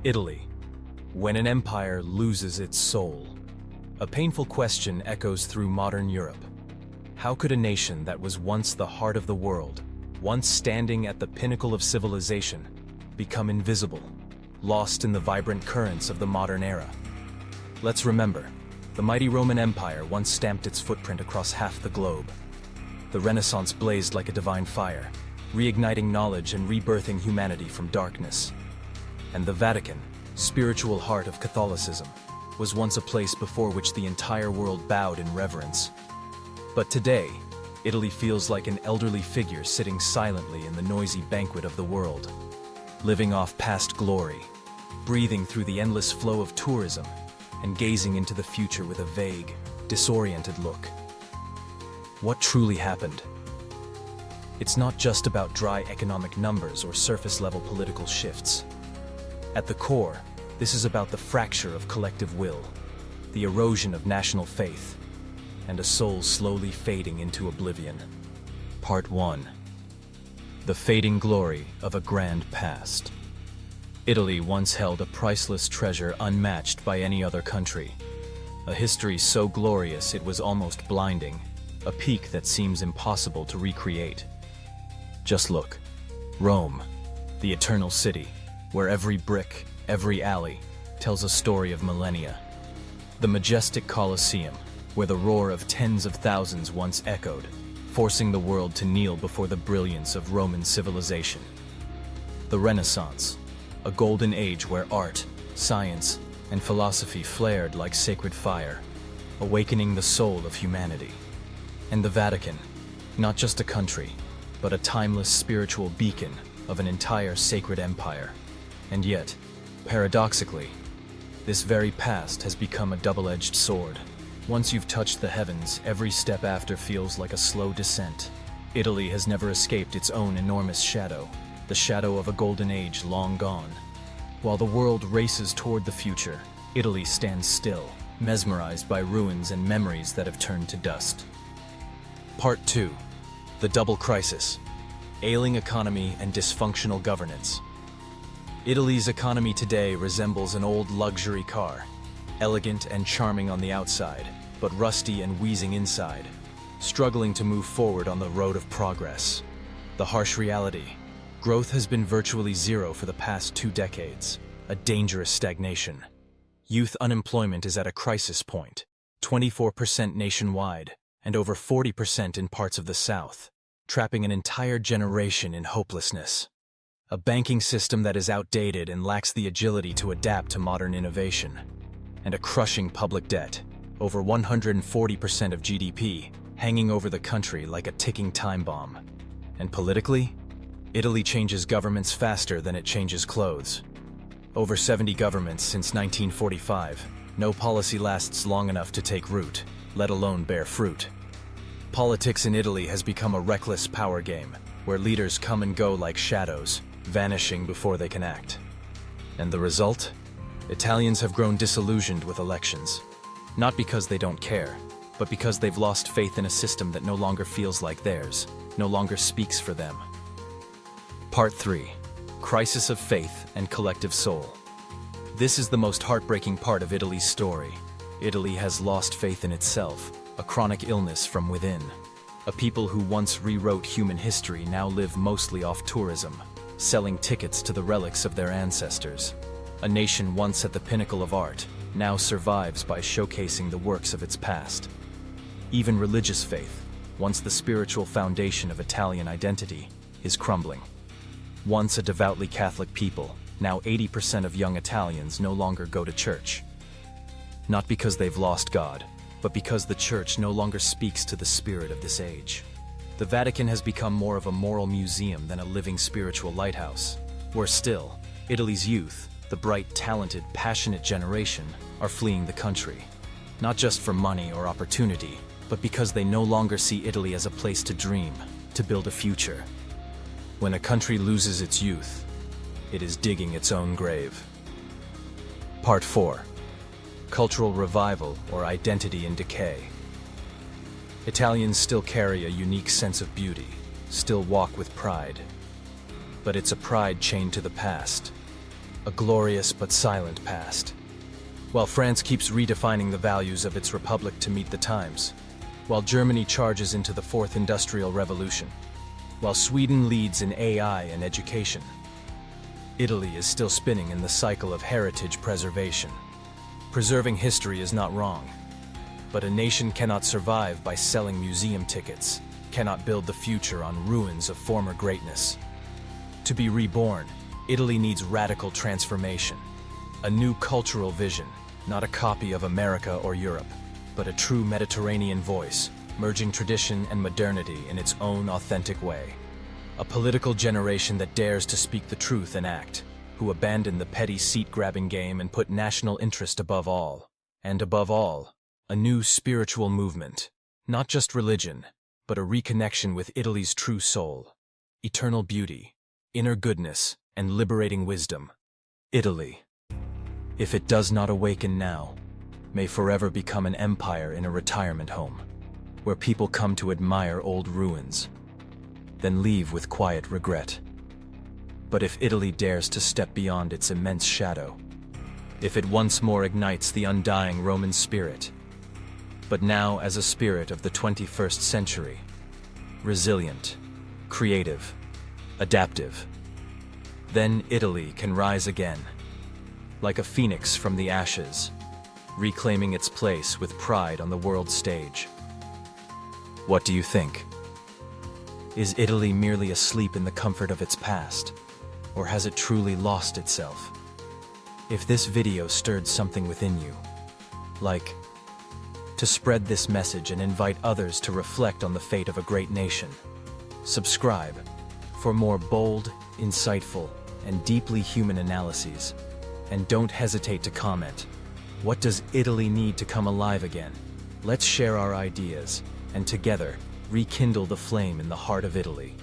Italy. When an empire loses its soul. A painful question echoes through modern Europe. How could a nation that was once the heart of the world, once standing at the pinnacle of civilization, become invisible, lost in the vibrant currents of the modern era? Let's remember, the mighty Roman Empire once stamped its footprint across half the globe. The Renaissance blazed like a divine fire, reigniting knowledge and rebirthing humanity from darkness. And the Vatican, spiritual heart of Catholicism, was once a place before which the entire world bowed in reverence. But today, Italy feels like an elderly figure sitting silently in the noisy banquet of the world, living off past glory, breathing through the endless flow of tourism, and gazing into the future with a vague, disoriented look. What truly happened? It's not just about dry economic numbers or surface-level political shifts. At the core, this is about the fracture of collective will, the erosion of national faith, and a soul slowly fading into oblivion. Part 1. The fading glory of a grand past. Italy once held a priceless treasure unmatched by any other country. A history so glorious it was almost blinding, a peak that seems impossible to recreate. Just look. Rome, the eternal city, where every brick, every alley, tells a story of millennia. The majestic Colosseum, where the roar of tens of thousands once echoed, forcing the world to kneel before the brilliance of Roman civilization. The Renaissance, a golden age where art, science, and philosophy flared like sacred fire, awakening the soul of humanity. And the Vatican, not just a country, but a timeless spiritual beacon of an entire sacred empire. And yet, paradoxically, this very past has become a double-edged sword. Once you've touched the heavens, every step after feels like a slow descent. Italy has never escaped its own enormous shadow, the shadow of a golden age long gone. While the world races toward the future, Italy stands still, mesmerized by ruins and memories that have turned to dust. Part 2. The double crisis. Ailing economy and dysfunctional governance. Italy's economy today resembles an old luxury car, elegant and charming on the outside, but rusty and wheezing inside, struggling to move forward on the road of progress. The harsh reality: growth has been virtually zero for the past 2 decades, a dangerous stagnation. Youth unemployment is at a crisis point, 24% nationwide, and over 40% in parts of the South, trapping an entire generation in hopelessness. A banking system that is outdated and lacks the agility to adapt to modern innovation. And a crushing public debt, over 140% of GDP, hanging over the country like a ticking time bomb. And politically, Italy changes governments faster than it changes clothes. Over 70 governments since 1945, no policy lasts long enough to take root, let alone bear fruit. Politics in Italy has become a reckless power game, where leaders come and go like shadows, vanishing before they can act. And the result? Italians have grown disillusioned with elections. Not because they don't care, but because they've lost faith in a system that no longer feels like theirs, no longer speaks for them. Part 3. Crisis of faith and collective soul. This is the most heartbreaking part of Italy's story. Italy has lost faith in itself, a chronic illness from within. A people who once rewrote human history now live mostly off tourism, selling tickets to the relics of their ancestors. A nation once at the pinnacle of art now survives by showcasing the works of its past. Even religious faith, once the spiritual foundation of Italian identity, is crumbling. Once a devoutly Catholic people, now 80% of young Italians no longer go to church. Not because they've lost God, but because the church no longer speaks to the spirit of this age. The Vatican has become more of a moral museum than a living spiritual lighthouse. Worse still, Italy's youth, the bright, talented, passionate generation, are fleeing the country. Not just for money or opportunity, but because they no longer see Italy as a place to dream, to build a future. When a country loses its youth, it is digging its own grave. Part 4. Cultural revival or identity in decay. Italians still carry a unique sense of beauty, still walk with pride. But it's a pride chained to the past. a glorious but silent past. While France keeps redefining the values of its republic to meet the times, while Germany charges into the Fourth Industrial Revolution, while Sweden leads in AI and education, Italy is still spinning in the cycle of heritage preservation. Preserving history is not wrong, but a nation cannot survive by selling museum tickets, cannot build the future on ruins of former greatness. To be reborn, Italy needs radical transformation, a new cultural vision, not a copy of America or Europe, but a true Mediterranean voice, merging tradition and modernity in its own authentic way. A political generation that dares to speak the truth and act, who abandon the petty seat-grabbing game and put national interest above all. And above all, a new spiritual movement, not just religion, but a reconnection with Italy's true soul, eternal beauty, inner goodness, and liberating wisdom. Italy, if it does not awaken now, may forever become an empire in a retirement home, where people come to admire old ruins, then leave with quiet regret. But if Italy dares to step beyond its immense shadow, if it once more ignites the undying Roman spirit, but now as a spirit of the 21st century, resilient, creative, adaptive, then Italy can rise again, like a phoenix from the ashes, reclaiming its place with pride on the world stage. What do you think? Is Italy merely asleep in the comfort of its past, or has it truly lost itself? If this video stirred something within you, like to spread this message and invite others to reflect on the fate of a great nation. Subscribe for more bold, insightful, and deeply human analyses. And don't hesitate to comment. What does Italy need to come alive again? Let's share our ideas, and together, rekindle the flame in the heart of Italy.